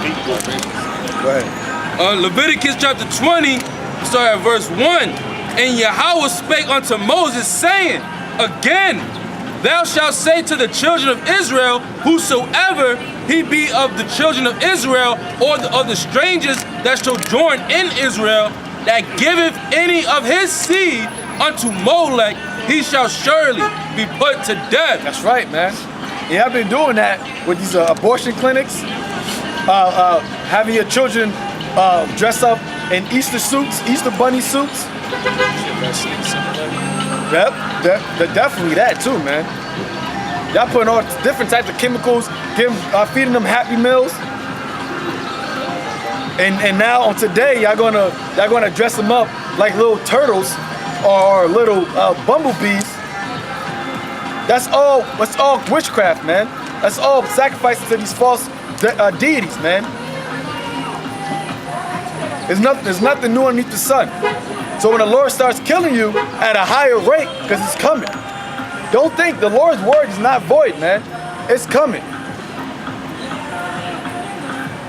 Go ahead. Leviticus chapter 20, start at verse 1. And Yahweh spake unto Moses, saying, Again, thou shalt say to the children of Israel, whosoever he be of the children of Israel, or of the strangers that sojourn in Israel, that giveth any of his seed unto Molech, he shall surely be put to death. That's right, man. Yeah, I've been doing that with these abortion clinics, having your children dress up in Easter suits, Easter bunny suits. Yep, definitely that too, man. Y'all putting all different types of chemicals, feeding them Happy Meals. And now on today, y'all gonna dress them up like little turtles or little bumblebees. That's all witchcraft, man. That's all sacrifices to these false deities, man. There's nothing new underneath the sun. So when the Lord starts killing you at a higher rate, because it's coming. Don't think the Lord's word is not void, man. It's coming.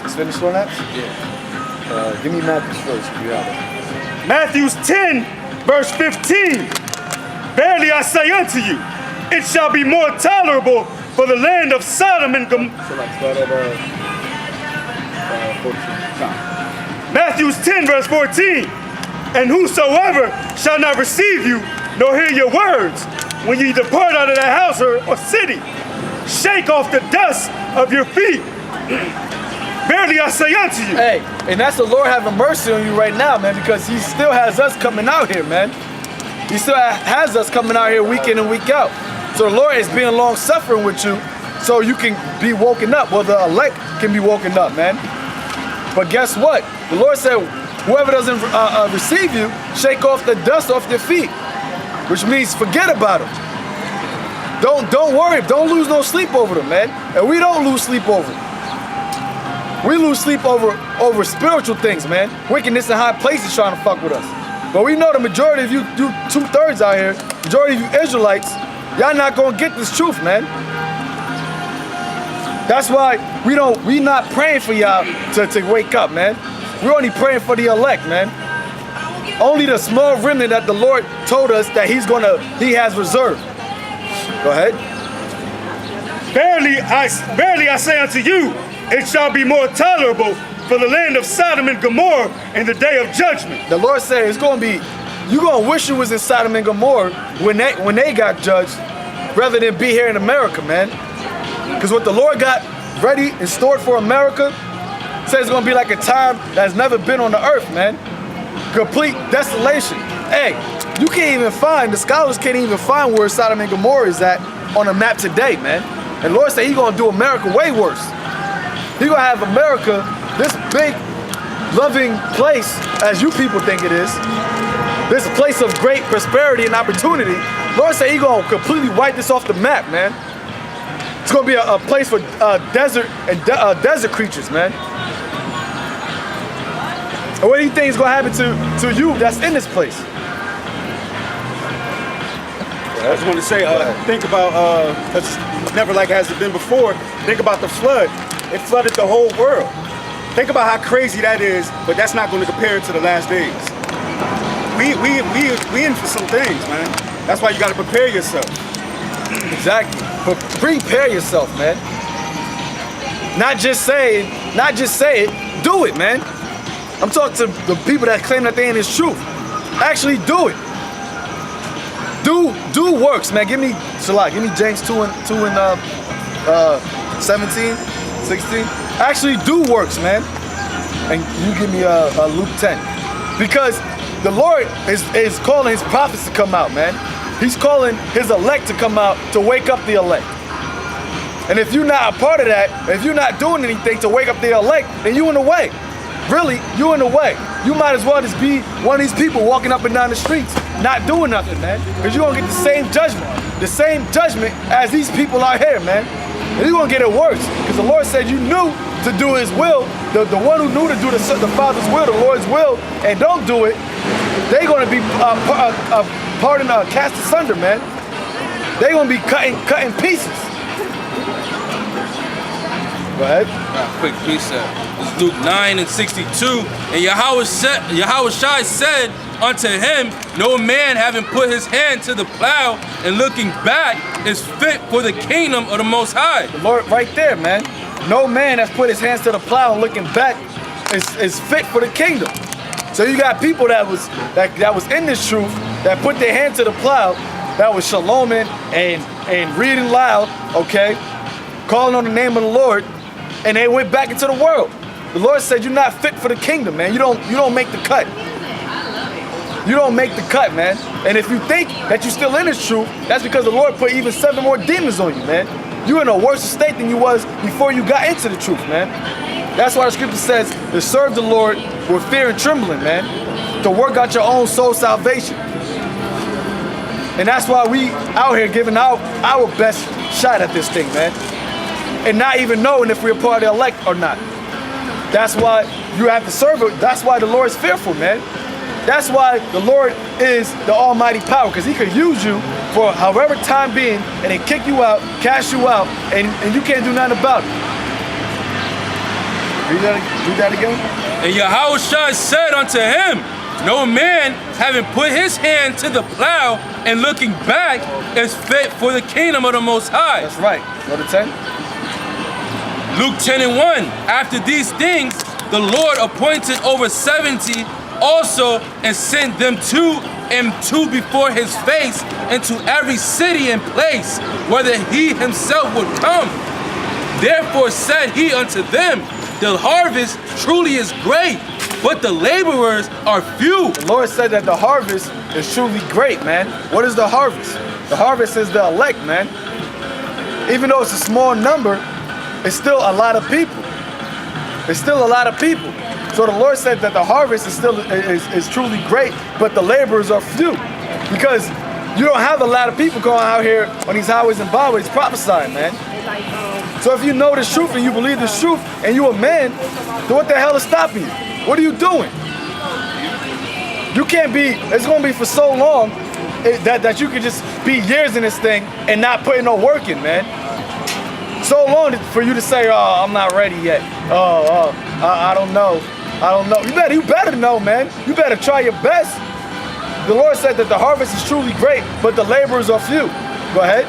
Let's finish on that? Yeah. Give me Matthew's first, if you have it. Matthew 10, verse 15. Verily I say unto you, it shall be more tolerable for the land of Sodom and Gomorrah. So like start at 14. Matthew 10, verse 14. And whosoever shall not receive you, nor hear your words, when ye depart out of that house or city, shake off the dust of your feet. Verily I say unto you. Hey, and that's the Lord having mercy on you right now, man, because he still has us coming out here, man. He still has us coming out here week in and week out. So the Lord is being long-suffering with you so you can be woken up. Well, the elect can be woken up, man. But guess what? The Lord said, whoever doesn't receive you, shake off the dust off your feet, which means forget about them. Don't worry. Don't lose no sleep over them, man. And we don't lose sleep over them. We lose sleep over spiritual things, man. Wickedness in high places trying to fuck with us. But we know the majority of you 2/3 out here, majority of you Israelites, y'all not gonna get this truth, man. That's why we not praying for y'all to wake up, man. We're only praying for the elect, man. Only the small remnant that the Lord told us that he has reserved. Go ahead. Verily I say unto you, it shall be more tolerable for the land of Sodom and Gomorrah in the day of judgment. The Lord said it's gonna be, you're gonna wish you was in Sodom and Gomorrah when they got judged, rather than be here in America, man. Because what the Lord got ready and stored for America, says it's gonna be like a time that's never been on the earth, man. Complete desolation. Hey, you can't even find, the scholars can't even find where Sodom and Gomorrah is at on a map today, man. And the Lord said he's gonna do America way worse. He's gonna have America, this big, loving place, as you people think it is, this place of great prosperity and opportunity. Lord said he's gonna completely wipe this off the map, man. It's gonna be a place for desert and desert creatures, man. And what do you think is gonna happen to you that's in this place? I just want to say, think about, because it's never like it has been before, think about the flood. It flooded the whole world. Think about how crazy that is, but that's not going to compare to the last days. We in for some things, man. That's why you got to prepare yourself. Exactly. But prepare yourself, man. Not just say it, do it, man. I'm talking to the people that claim that they in this truth. Actually do it. Do works, man. Give me James 2 and 17, 16. Actually do works, man. And you give me Luke 10. Because the Lord is calling his prophets to come out, man. He's calling his elect to come out to wake up the elect. And if you're not a part of that, if you're not doing anything to wake up the elect, then you in the way. Really, you in the way. You might as well just be one of these people walking up and down the streets, not doing nothing, man. Because you're gonna get the same judgment as these people out here, man. And you're gonna get it worse. Because the Lord said you knew to do his will, the one who knew to do the Father's will, the Lord's will, and don't do it, they're gonna be cast asunder, man. They're gonna be cut in pieces. Go ahead. Quick precept. It's Luke 9:62. And Yahushua said unto him, no man having put his hand to the plow and looking back is fit for the kingdom of the Most High. The Lord, right there, man. No man that's put his hands to the plow and looking back is fit for the kingdom. So you got people that was in this truth, that put their hand to the plow, that was shaloming and reading loud, okay, calling on the name of the Lord, and they went back into the world. The Lord said, you're not fit for the kingdom, man. You don't make the cut. You don't make the cut, man. And if you think that you're still in this truth, that's because the Lord put even 7 more demons on you, man. You're in a worse state than you was before you got into the truth, man. That's why the scripture says to serve the Lord with fear and trembling, man. To work out your own soul salvation. And that's why we out here giving our best shot at this thing, man. And not even knowing if we're part of the elect or not. That's why you have to serve it. That's why the Lord is fearful, man. That's why the Lord is the almighty power, because he could use you for however time being and then kick you out, cast you out, and you can't do nothing about it. Read that again. And Yahushua said unto him, no man having put his hand to the plow and looking back is fit for the kingdom of the Most High. That's right. Go to 10. Luke 10:1. After these things, the Lord appointed over 70 also and sent them 2 and 2 before his face into every city and place, whither he himself would come. Therefore said he unto them, the harvest truly is great, but the laborers are few. The Lord said that the harvest is truly great, man. What is the harvest? The harvest is the elect, man. Even though it's a small number, it's still a lot of people. It's still a lot of people. So the Lord said that the harvest is truly great, but the laborers are few. Because you don't have a lot of people going out here on these highways and byways prophesying, man. So if you know this truth and you believe this truth and you're a man, then what the hell is stopping you? What are you doing? You can't be, it's gonna be for so long that you could just be years in this thing and not putting no work in, man. So long for you to say, oh, I'm not ready yet. I don't know. I don't know. You better know, man. You better try your best. The Lord said that the harvest is truly great, but the laborers are few. Go ahead.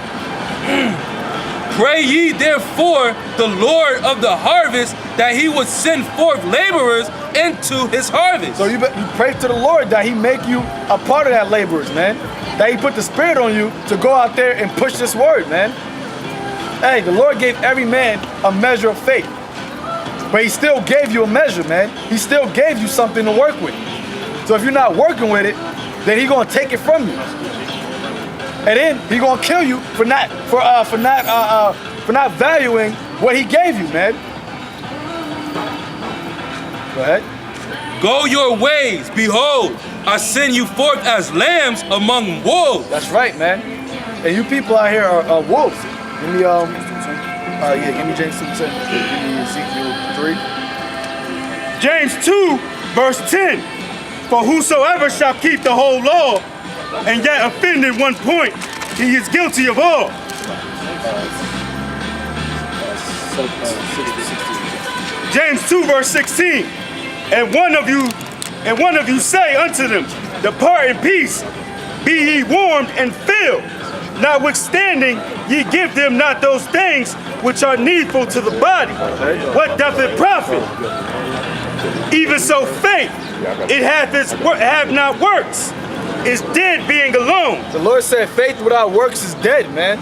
Pray ye therefore the Lord of the harvest that he would send forth laborers into his harvest. So you pray to the Lord that he make you a part of that laborers, man. That he put the spirit on you to go out there and push this word, man. Hey, the Lord gave every man a measure of faith. But he still gave you a measure, man. He still gave you something to work with. So if you're not working with it, then he's gonna take it from you. And then he's gonna kill you for not valuing what he gave you, man. Go ahead. Go your ways, behold, I send you forth as lambs among wolves. That's right, man. And you people out here are wolves. Give me give me James 2:10. Give me Ezekiel 3. James 2, verse 10. For whosoever shall keep the whole law and yet offend in one point, he is guilty of all. James 2, verse 16. And one of you say unto them, depart in peace, be ye warmed and filled. Notwithstanding, ye give them not those things which are needful to the body. What doth it profit? Even so faith, it hath not works, is dead being alone. The Lord said faith without works is dead, man.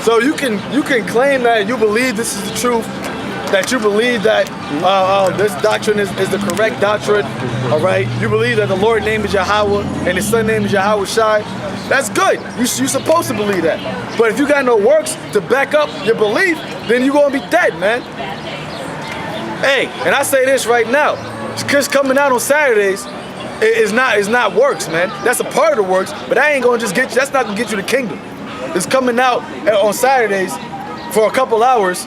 So you can claim that you believe this is the truth, that you believe that this doctrine is the correct doctrine, all right? You believe that the Lord's name is Yahweh and his son name is Yahushua. That's good. You're supposed to believe that. But if you got no works to back up your belief, then you're gonna be dead, man. Hey, and I say this right now, because coming out on Saturdays is not works, man. That's a part of the works, but that ain't gonna just get you. That's not gonna get you the kingdom. It's coming out on Saturdays for a couple hours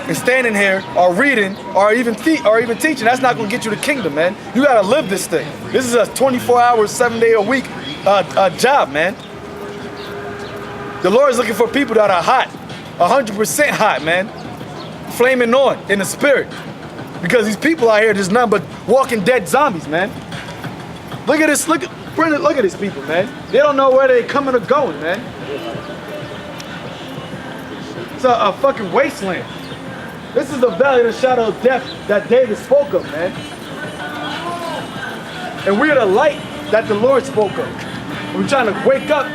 and standing here or reading or even teaching. That's not gonna get you the kingdom, man. You gotta live this thing. This is a 24 hours, 7 day a week job, man. The Lord is looking for people that are hot, 100% hot, man. flaming on in the spirit. Because these people out here just nothing but walking dead zombies, man. Look at this, look at these people, man. They don't know where they're coming or going, man. It's a fucking wasteland. This is the valley of the shadow of death that David spoke of, man. And we're the light that the Lord spoke of. We're trying to wake up,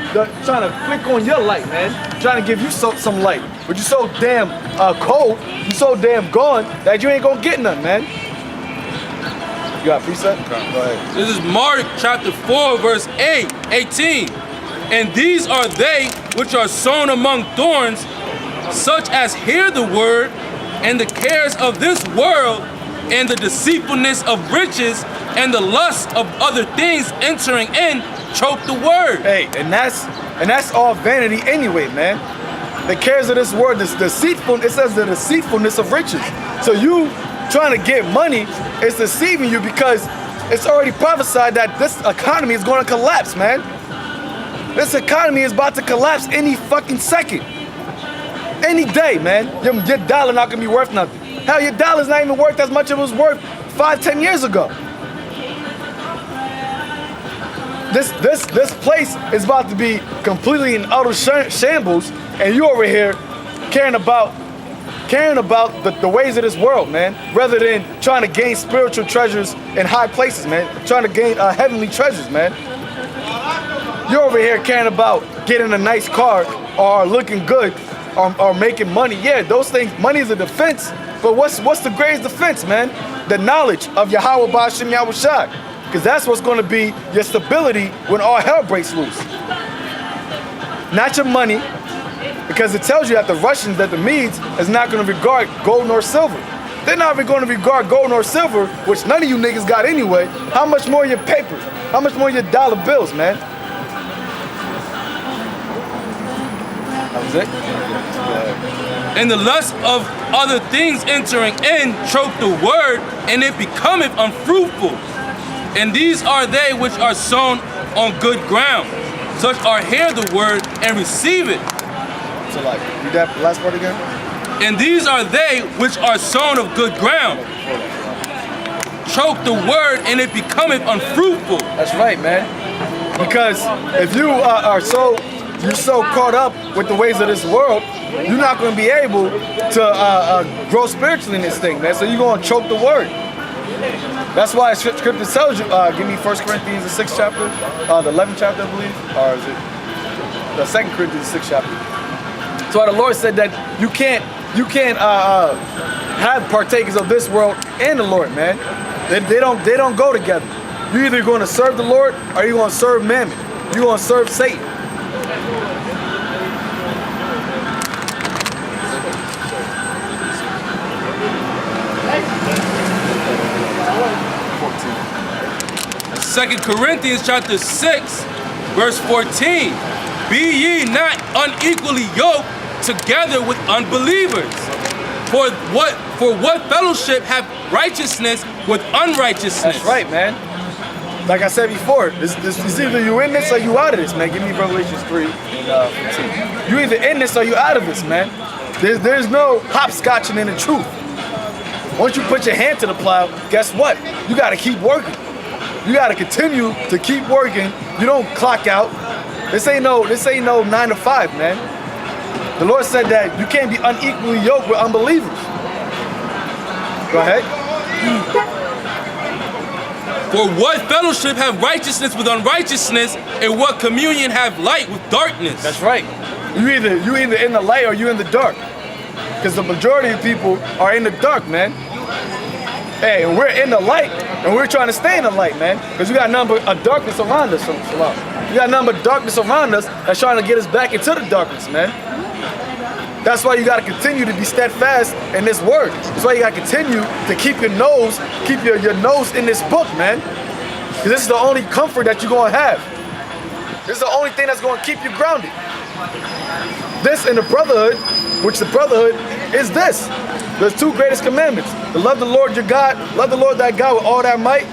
trying to flick on your light, man. Trying to give you some light. But you're so damn cold, you're so damn gone that you ain't gonna get none, man. You got a precept? Okay. Go ahead. This is Mark chapter 4, verse 18. And these are they which are sown among thorns, such as hear the word, and the cares of this world, and the deceitfulness of riches, and the lust of other things entering in, choke the word. Hey, and that's all vanity anyway, man. The cares of this world, this deceitful, it says the deceitfulness of riches. So you trying to get money is deceiving you because it's already prophesied that this economy is going to collapse, man. This economy is about to collapse any fucking second. Any day, man. Your dollar not gonna be worth nothing. Hell, your dollar's not even worth as much as it was worth 5-10 years ago. This place is about to be completely in utter shambles, and you over here caring about the ways of this world, man, rather than trying to gain spiritual treasures in high places, man. Trying to gain heavenly treasures, man. You're over here caring about getting a nice car or looking good or making money. Yeah, those things, money is a defense, but what's the greatest defense, man? The knowledge of Yahweh Ba'ashem Yahushua. Because that's what's going to be your stability when all hell breaks loose. Not your money, because it tells you that the Russians, that the Medes, is not going to regard gold nor silver. They're not even going to regard gold nor silver, which none of you niggas got anyway. How much more your paper? How much more your dollar bills, man? That was it? And the lust of other things entering in choke the word, and it becometh unfruitful. And these are they which are sown on good ground. Such are hear the word and receive it. So like, read that last part again? And these are they which are sown of good ground. Choke the word and it becometh unfruitful. That's right, man. Because if you are so caught up with the ways of this world, you're not going to be able to grow spiritually in this thing, man. So you're going to choke the word. That's why Scripture tells you, give me 1 Corinthians, the 6th chapter, the 11th chapter, I believe, or is it the 2 Corinthians, the 6th chapter. So the Lord said that you can't have partakers of this world and the Lord, man. They don't go together. You're either going to serve the Lord or you're going to serve Mammon. You're going to serve Satan. Second Corinthians chapter 6, verse 14. Be ye not unequally yoked together with unbelievers. For what fellowship have righteousness with unrighteousness? That's right, man. Like I said before, it's either you in this or you out of this, man. Give me Revelations 3 and 15. You either in this or you out of this, man. There's no hopscotching in the truth. Once you put your hand to the plow, guess what? You got to keep working. You got to continue to keep working. You don't clock out. This ain't no 9 to 5, man. The Lord said that you can't be unequally yoked with unbelievers. Go ahead. For what fellowship have righteousness with unrighteousness, and what communion have light with darkness? That's right. You either in the light or you in the dark. Because the majority of people are in the dark, man. Hey, and we're in the light, and we're trying to stay in the light, man. Because we got a number of darkness around us. We got a number of darkness around us that's trying to get us back into the darkness, man. That's why you got to continue to be steadfast in this word. That's why you got to continue to keep your nose in this book, man. Because this is the only comfort that you're going to have. This is the only thing that's going to keep you grounded. This and the brotherhood, which the brotherhood is this. There's two greatest commandments. To love the Lord your God, love the Lord thy God with all thy might,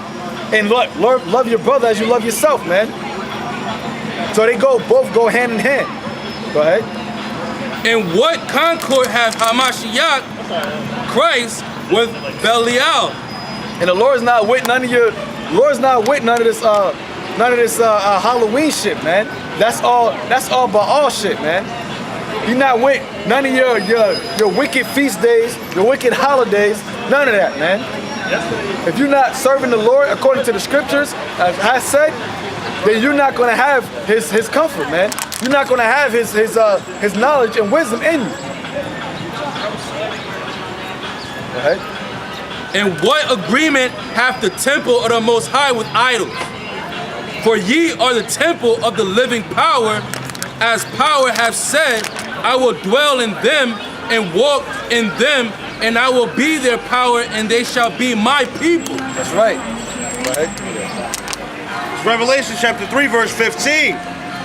and love your brother as you love yourself, man. So they both go hand in hand. Go ahead. And what concord have Hamashiach Christ with Belial. And the Lord's not with none of this Halloween shit, man. That's all Baal shit, man. You're not with none of your wicked feast days, your wicked holidays, none of that, man. If you're not serving the Lord according to the scriptures, as I said, then you're not gonna have his comfort, man. You're not gonna have his knowledge and wisdom in you. Go ahead. And what agreement hath the temple of the Most High with idols? For ye are the temple of the living power, as power hath said, I will dwell in them and walk in them, and I will be their power, and they shall be my people. That's right. Go ahead. Revelation chapter 3, verse 15.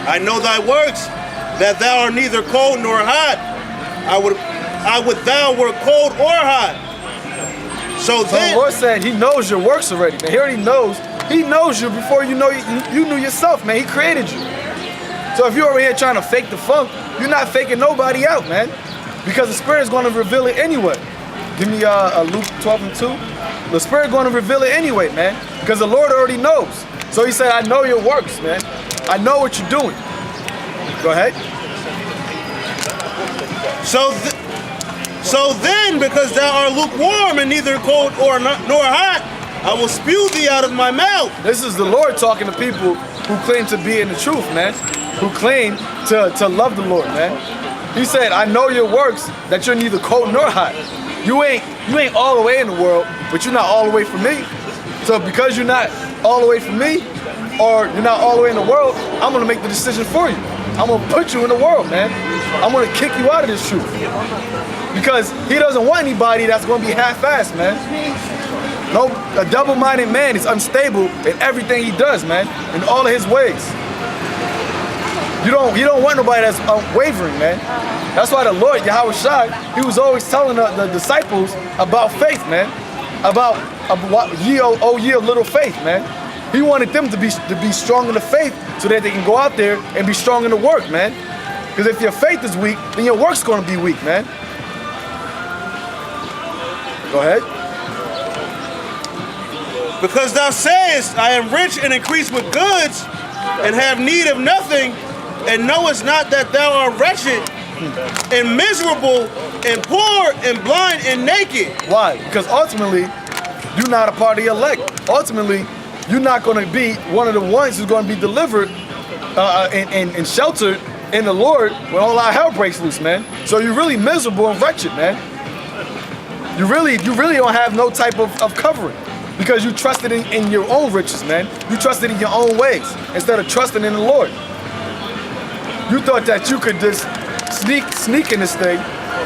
I know thy works, that thou art neither cold nor hot. I would thou were cold or hot. So then, the Lord said he knows your works already, man. He already knows. He knows you before you know you knew yourself, man. He created you. So if you're over here trying to fake the funk, you're not faking nobody out, man. Because the Spirit is going to reveal it anyway. Give me Luke 12:2. The Spirit is going to reveal it anyway, man. Because the Lord already knows. So he said, I know your works, man. I know what you're doing. Go ahead. So then, because thou art lukewarm and neither cold nor hot, I will spew thee out of my mouth. This is the Lord talking to people who claim to be in the truth, man. Who claim to love the Lord, man. He said, I know your works, that you're neither cold nor hot. You ain't all the way in the world, but you're not all the way from me. So because you're not all the way from me, or you're not all the way in the world, I'm gonna make the decision for you. I'm gonna put you in the world, man. I'm gonna kick you out of this truth. Because he doesn't want anybody that's gonna be half-assed, man. No, a double-minded man is unstable in everything he does, man, in all of his ways. You don't want nobody that's unwavering, man. That's why the Lord, Yahweh Shai, he was always telling the disciples about faith, man. About ye of little faith, man. He wanted them to be strong in the faith so that they can go out there and be strong in the work, man. Because if your faith is weak, then your work's gonna be weak, man. Go ahead. Because thou sayest, I am rich and increase with goods, and have need of nothing, and knowest not that thou art wretched, and miserable, and poor, and blind, and naked. Why? Because ultimately, you're not a part of the elect. Ultimately, you're not going to be one of the ones who's going to be delivered and sheltered in the Lord when all our hell breaks loose, man. So you're really miserable and wretched, man. You really don't have no type of covering because you trusted in your own riches, man. You trusted in your own ways instead of trusting in the Lord. You thought that you could just sneak in this thing.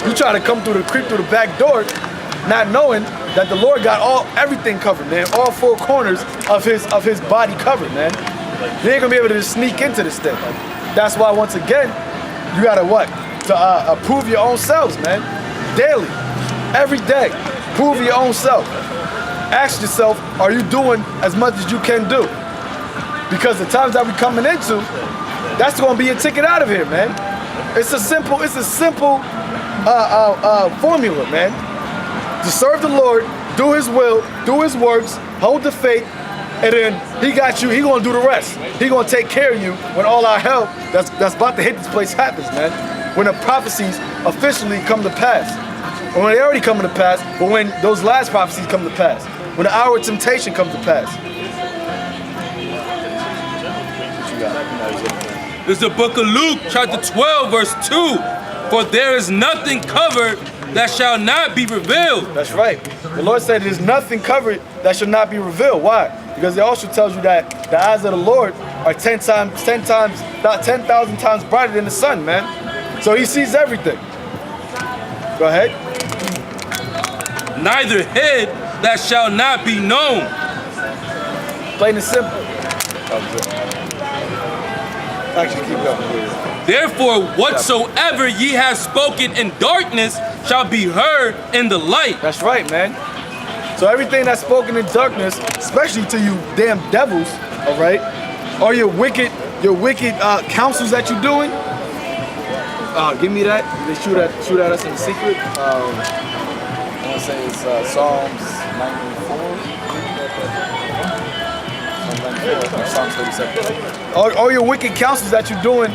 You try to creep through the back door, not knowing that the Lord got everything covered, man. All four corners of his body covered, man. You ain't gonna be able to just sneak into this thing. That's why, once again, you gotta what? To prove your own selves, man. Daily, every day, prove your own self. Ask yourself, are you doing as much as you can do? Because the times that we're coming into, that's gonna be your ticket out of here, man. It's a simple formula, man. To serve the Lord, do his will, do his works, hold the faith, and then he got you, he gonna do the rest. He gonna take care of you when all our hell that's about to hit this place happens, man. When the prophecies officially come to pass. Or when they already come to pass, but when those last prophecies come to pass. When the hour of temptation comes to pass. This is the book of Luke, chapter 12, verse 2. For there is nothing covered that shall not be revealed. That's right. The Lord said there's nothing covered that shall not be revealed. Why? Because it also tells you that the eyes of the Lord are 10,000 times brighter than the sun, man. So he sees everything. Go ahead. Neither hid that shall not be known. Plain and simple. Actually, keep going. Therefore, whatsoever ye have spoken in darkness shall be heard in the light. That's right, man. So everything that's spoken in darkness, especially to you damn devils, all right, or your wicked counsels that you're doing. Give me that. They shoot at us in secret. to say it's Psalms 94. Psalms 37. All your wicked counsels that you're doing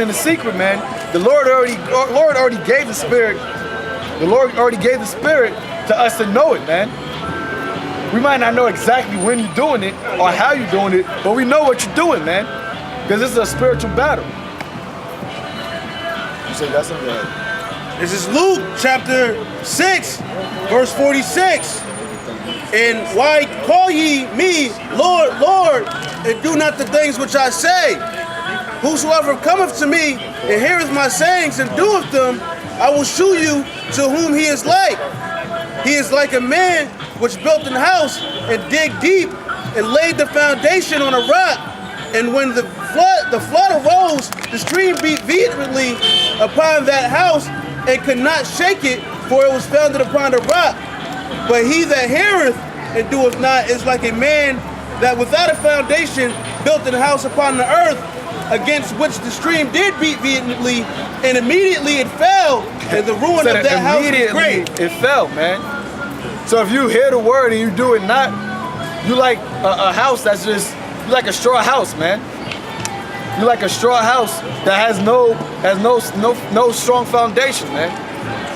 in the secret, man. The Lord already gave the Spirit. The Lord already gave the Spirit to us to know it, man. We might not know exactly when you're doing it or how you're doing it, but we know what you're doing, man. Because this is a spiritual battle. You say that's something? This is Luke chapter 6, verse 46. And why call ye me Lord, Lord, and do not the things which I say? Whosoever cometh to me and heareth my sayings and doeth them, I will shew you to whom he is like. He is like a man which built an house and digged deep and laid the foundation on a rock. And when the flood arose, the stream beat vehemently upon that house and could not shake it, for it was founded upon a rock. But he that heareth and doeth not is like a man that without a foundation built an house upon the earth, against which the stream did beat vehemently, and immediately it fell, and the ruin of that house was great. It fell, man. So if you hear the word and you do it not, you like a house that's just, you like a straw house, man. You like a straw house that has no strong foundation, man.